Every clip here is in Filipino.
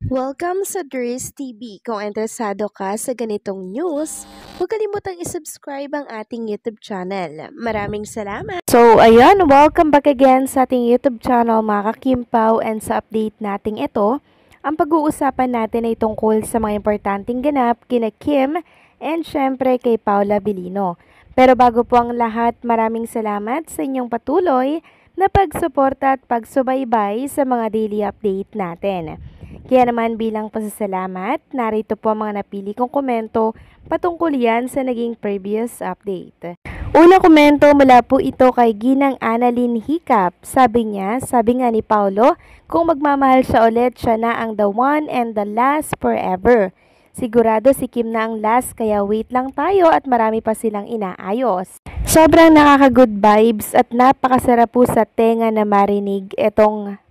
Welcome sa Dries TV. Kung interesado ka sa ganitong news, huwag kalimutang isubscribe ang ating YouTube channel. Maraming salamat! So, ayan, welcome back again sa ating YouTube channel mga kakimpaw, and sa update nating ito, ang pag-uusapan natin ay tungkol sa mga importanteng ganap kina Kim and syempre kay Paula Abilino. Pero bago po ang lahat, maraming salamat sa inyong patuloy na pagsuporta at pagsubaybay sa mga daily update natin. Kaya naman bilang pasasalamat, narito po ang mga napili kong komento patungkol yan sa naging previous update. Unang komento mula po ito kay Ginang Annalyn Hiccup. Sabi nga ni Paulo, kung magmamahal siya ulit, siya na ang the one and the last forever. Sigurado si Kim na ang last, kaya wait lang tayo at marami pa silang inaayos. Sobrang nakaka-good vibes at napakasarap po sa tenga na marinig itong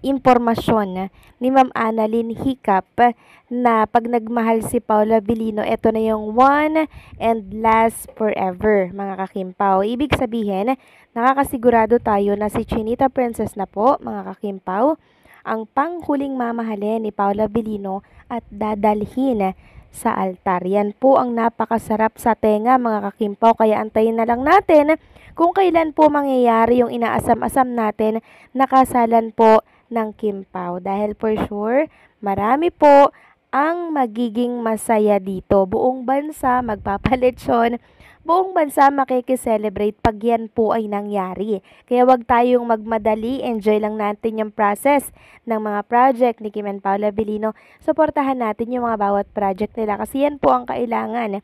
impormasyon ni Ma'am Annalyn Hiccup na pag nagmahal si Paula Abilino, ito na yung one and last forever, mga kakimpaw. Ibig sabihin, nakakasigurado tayo na si Chinita Princess na po, mga kakimpaw, ang panghuling mamahalin ni Paula Abilino at dadalhin sa altar. Yan po ang napakasarap sa tenga, mga kakimpaw, kaya antayin na lang natin kung kailan po mangyayari yung inaasam-asam natin na kasalan po ng Kim Pao. Dahil for sure, marami po ang magiging masaya dito. Buong bansa magpapaletsyon, buong bansa makikiselebrate pag yan po ay nangyari. Kaya wag tayong magmadali, enjoy lang natin yung process ng mga project ni Kim and Paula Abilino. Suportahan natin yung mga bawat project nila kasi yan po ang kailangan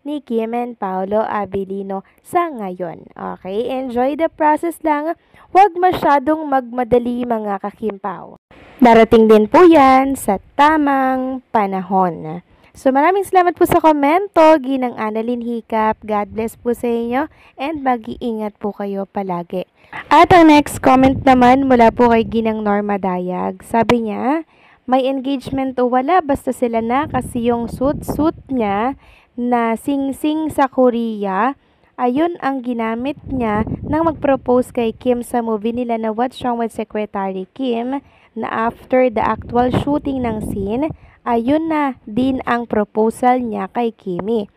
ni Kim and Paolo Abilino sa ngayon. Okay, enjoy the process lang. Huwag masyadong magmadali, mga kakimpaw. Darating din po yan sa tamang panahon. So maraming salamat po sa komento, Ginang Annalyn Hiccup. God bless po sa inyo and mag-iingat po kayo palagi. At ang next comment naman mula po kay Ginang Norma Dayag. Sabi niya, may engagement o wala, basta sila na, kasi yung suit niya na sing-sing sa Korea, ayun ang ginamit niya nang mag-propose kay Kim sa movie nila na What's Wrong with Secretary Kim, na after the actual shooting ng scene, ayun na din ang proposal niya kay Kimi.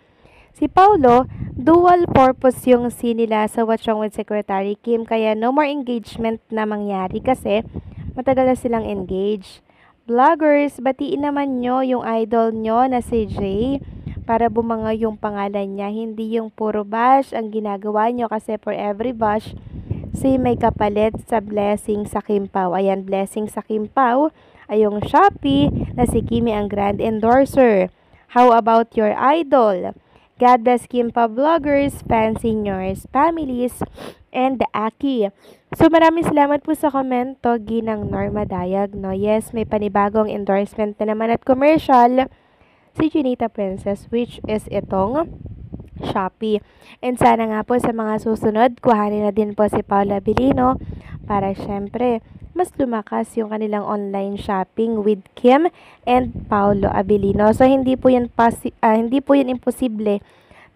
Si Paulo, dual purpose yung scene nila sa What's Wrong with Secretary Kim, kaya no more engagement na mangyari kasi matagal na silang engaged. Vloggers, batiin naman nyo yung idol nyo na si Jay para bumanga yung pangalan niya. Hindi yung puro bash ang ginagawa nyo, kasi for every bash, si may kapalit sa blessing sa Kim Pao. Ayan, blessing sa Kim Pao ay yung Shopee na si Kimi ang grand endorser. How about your idol? God bless Kim Pao vloggers, fans, seniors, families, and the Aki. So maraming salamat po sa komento, Ginang Norma Dayag. No? Yes, may panibagong endorsement na naman at commercial si Chinita Princess, which is itong Shopee. And sana nga po sa mga susunod, kuhanin na din po si Paula Abilino para syempre mas lumakas yung kanilang online shopping with Kim and Paolo Abilino. So hindi po yan imposible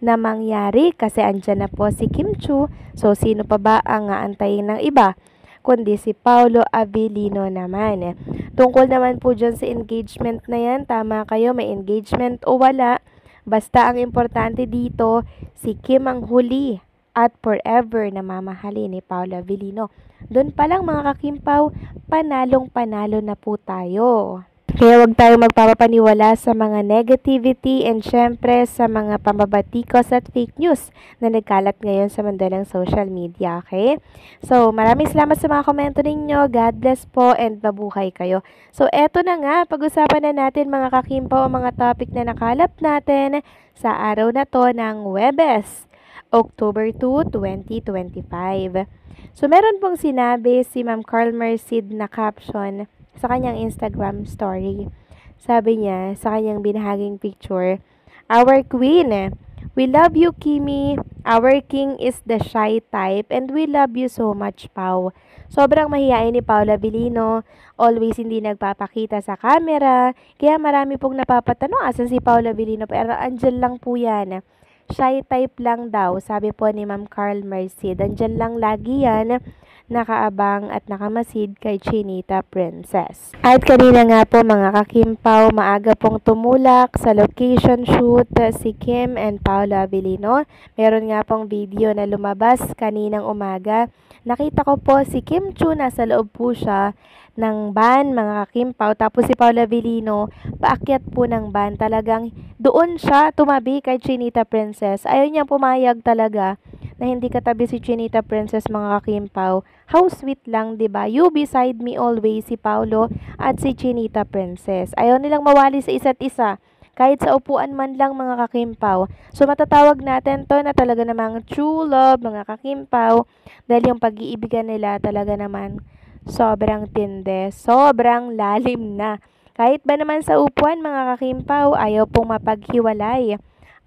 na mangyari kasi andyan na po si Kim Chu. So sino pa ba ang aantayin ng iba kundi si Paolo Abilino naman. Tungkol naman po dyan sa engagement na yan, tama kayo, may engagement o wala, basta ang importante dito, si Kim ang huli at forever na mamahalin ni Paula Abilino. Doon pa lang, mga kakimpaw, panalong-panalo na po tayo. Kaya wag tayo magpapaniwala sa mga negativity and syempre sa mga pambabatikos at fake news na nagkalat ngayon sa mundo ng social media, okay? So, maraming salamat sa mga komento ninyo. God bless po and mabuhay kayo. So, eto na nga, pag-usapan na natin, mga kakimpaw, ang mga topic na nakalap natin sa araw na to ng Huwebes, October 2, 2025. So, meron pong sinabi si Ma'am Carl Merced na caption sa kanyang Instagram story. Sabi niya sa kanyang binahaging picture, "Our queen, we love you, Kimi. Our king is the shy type and we love you so much, Pau." Sobrang mahihain ni Paula Abilino, always hindi nagpapakita sa camera, kaya marami pong napapatanong asan si Paula Abilino, pero andyan lang po yan. Shy type lang daw, sabi po ni Ma'am Carl Merced. Andyan lang lagi yan nakaabang at nakamasid kay Chinita Princess. At kanina nga po mga kakimpaw, maaga pong tumulak sa location shoot si Kim and Paolo Abilino. Meron nga pong video na lumabas kaninang umaga. Nakita ko po si Kim Chiu, nasa loob po siya ng van mga kakimpaw. Tapos si Paolo Abilino, paakyat po ng van. Talagang doon siya tumabi kay Chinita Princess. Ayaw niya pumayag talaga na hindi katabi si Chinita Princess mga kakimpaw. How sweet lang, 'di ba? You beside me always, si Paolo at si Chinita Princess. Ayaw nilang mawali sa isa't isa. Kahit sa upuan man lang mga kakimpaw. So matatawag natin to na talaga namang true love mga kakimpaw. Dahil yung pag-iibigan nila talaga naman sobrang tindi, sobrang lalim na. Kahit ba naman sa upuan mga kakimpaw, ayaw pong mapaghiwalay.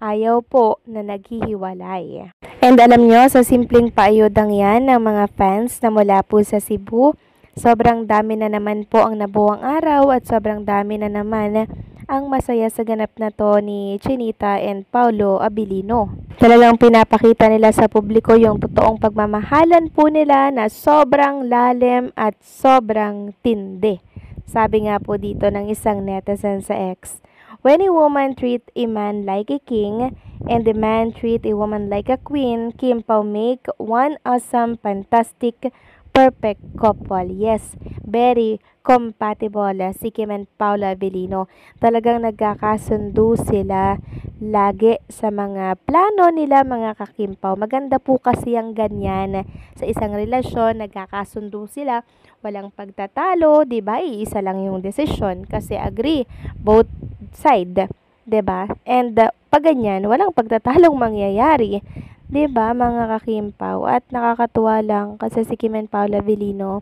Ayaw po na naghihiwalay. And alam nyo, sa simpleng paayodang yan ng mga fans na mula po sa Cebu, sobrang dami na naman po ang nabuwang araw at sobrang dami na naman ang masaya sa ganap na to ni Chinita and Paolo Abilino. Talagang pinapakita nila sa publiko yung totoong pagmamahalan po nila na sobrang lalim at sobrang tindi. Sabi nga po dito ng isang netizen sa X, "When a woman treat a man like a king and the man treat a woman like a queen, Kim Pao make one awesome, fantastic, perfect couple." Yes, very compatible si Kim and Paolo Abilino. Talagang nagkakasundo sila lagi sa mga plano nila mga kakimpaw. Maganda po kasi ang ganyan sa isang relasyon, nagkakasundo sila, walang pagtatalo, 'di ba? Iisa lang yung desisyon kasi agree both side, 'di ba? And pag ganyan, walang pagtatalong mangyayari. 'Di ba mga kakimpaw? At nakakatuwa lang kasi si Kim and Paolo Abilino,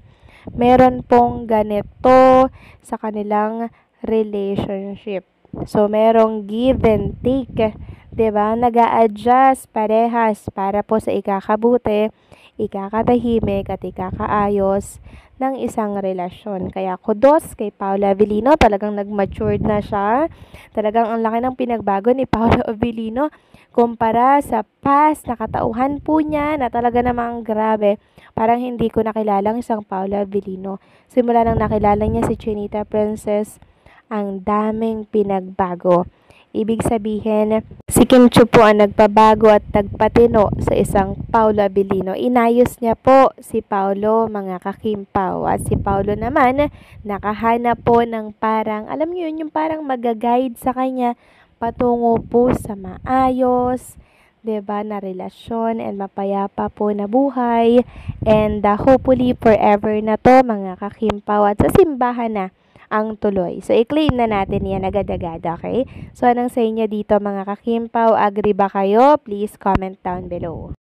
meron pong ganito sa kanilang relationship. So merong give and take, 'di ba? Nag-a-adjust parehas para po sa ikakabuti, ikakatahimik at ikakaayos ng isang relasyon. Kaya kudos kay Paolo Abilino, talagang nag-matured na siya. Talagang ang laki ng pinagbago ni Paolo Abilino kumpara sa past na katauhan po niya na talaga namang grabe. Parang hindi ko nakilalang isang Paolo Abilino. Simula nang nakilala niya si Chinita Princess, ang daming pinagbago. Ibig sabihin, si Kim Chiu po ang nagpabago at nagpatino sa isang Paolo Abilino. Inayos niya po si Paolo mga kakimpaw. At si Paolo naman, nakahanap po ng parang, alam niyo yun, yung parang mag-guide sa kanya patungo po sa maayos, 'di ba, na relasyon and mapayapa po na buhay. And hopefully forever na to mga kakimpaw at sa simbahan na ang tuloy. So, i-claim na natin yan agad-agad, okay? So, anong sa inyo dito mga kakimpaw? Agree ba kayo? Please comment down below.